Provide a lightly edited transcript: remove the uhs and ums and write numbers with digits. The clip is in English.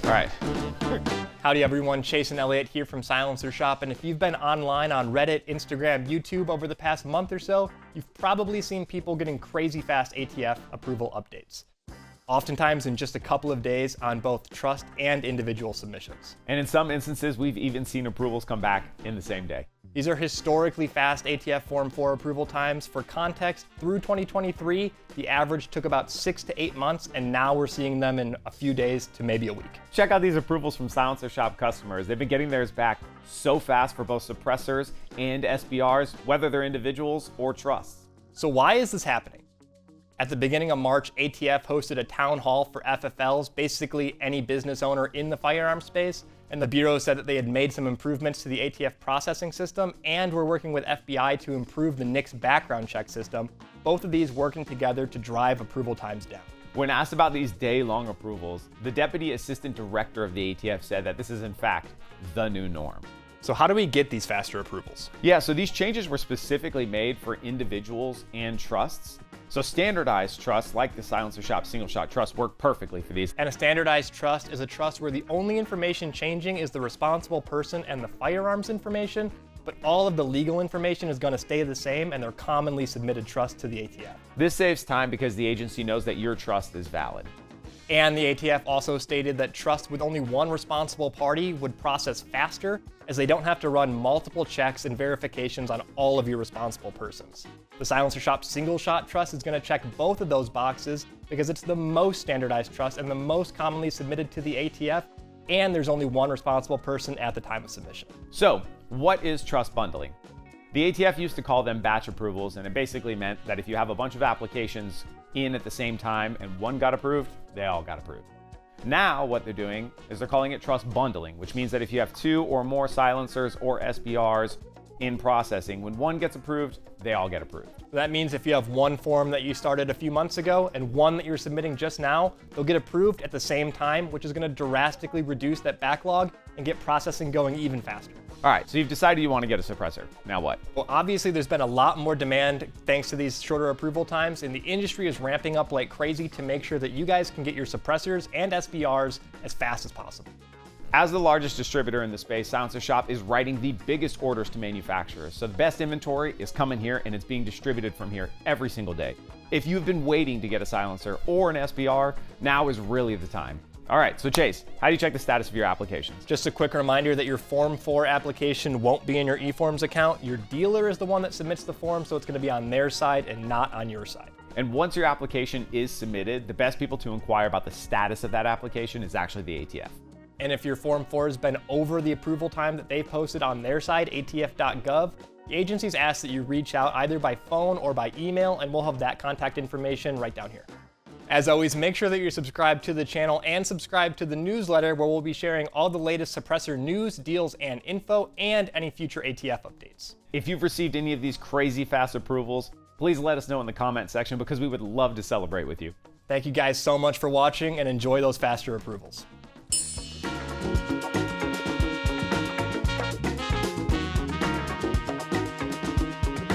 All right. Howdy everyone, Chase and Elliott here from Silencer Shop, and if you've been online on Reddit, Instagram, YouTube over the past month or so, you've probably seen people getting crazy fast ATF approval updates. Oftentimes in just a couple of days on both trust and individual submissions. And in some instances, we've even seen approvals come back in the same day. These are historically fast ATF Form 4 approval times. For context, through 2023, the average took about 6 to 8 months, and now we're seeing them in a few days to maybe a week. Check out these approvals from Silencer Shop customers. They've been getting theirs back so fast for both suppressors and SBRs, whether they're individuals or trusts. So why is this happening? At the beginning of March, ATF hosted a town hall for FFLs, basically any business owner in the firearm space, and the Bureau said that they had made some improvements to the ATF processing system and were working with FBI to improve the NICS background check system, both of these working together to drive approval times down. When asked about these day-long approvals, the Deputy Assistant Director of the ATF said that this is in fact the new norm. So how do we get these faster approvals? Yeah, so these changes were specifically made for individuals and trusts. So standardized trusts like the Silencer Shop single shot trust work perfectly for these. And a standardized trust is a trust where the only information changing is the responsible person and the firearms information, but all of the legal information is going to stay the same, and they're commonly submitted trusts to the ATF. This saves time because the agency knows that your trust is valid. And the ATF also stated that trusts with only one responsible party would process faster, as they don't have to run multiple checks and verifications on all of your responsible persons. The Silencer Shop single shot trust is going to check both of those boxes because it's the most standardized trust and the most commonly submitted to the ATF, and there's only one responsible person at the time of submission. So, what is trust bundling? The ATF used to call them batch approvals, and it basically meant that if you have a bunch of applications in at the same time and one got approved, they all got approved. Now what they're doing is they're calling it trust bundling, which means that if you have 2 or more silencers or SBRs in processing, when one gets approved, they all get approved. That means if you have one form that you started a few months ago and one that you're submitting just now, they'll get approved at the same time, which is going to drastically reduce that backlog and get processing going even faster. All right, so you've decided you want to get a suppressor. Now what? Well, obviously there's been a lot more demand thanks to these shorter approval times, and the industry is ramping up like crazy to make sure that you guys can get your suppressors and SBRs as fast as possible. As the largest distributor in the space, Silencer Shop is writing the biggest orders to manufacturers. So the best inventory is coming here, and it's being distributed from here every single day. If you've been waiting to get a silencer or an SBR, now is really the time. All right, so Chase, how do you check the status of your applications? Just a quick reminder that your Form 4 application won't be in your eForms account. Your dealer is the one that submits the form, so it's going to be on their side and not on your side. And once your application is submitted, the best people to inquire about the status of that application is actually the ATF. And if your Form 4 has been over the approval time that they posted on their site, atf.gov, the agency's asked that you reach out either by phone or by email, and we'll have that contact information right down here. As always, make sure that you're subscribed to the channel and subscribe to the newsletter, where we'll be sharing all the latest suppressor news, deals, and info, and any future ATF updates. If you've received any of these crazy fast approvals, please let us know in the comment section because we would love to celebrate with you. Thank you guys so much for watching, and enjoy those faster approvals.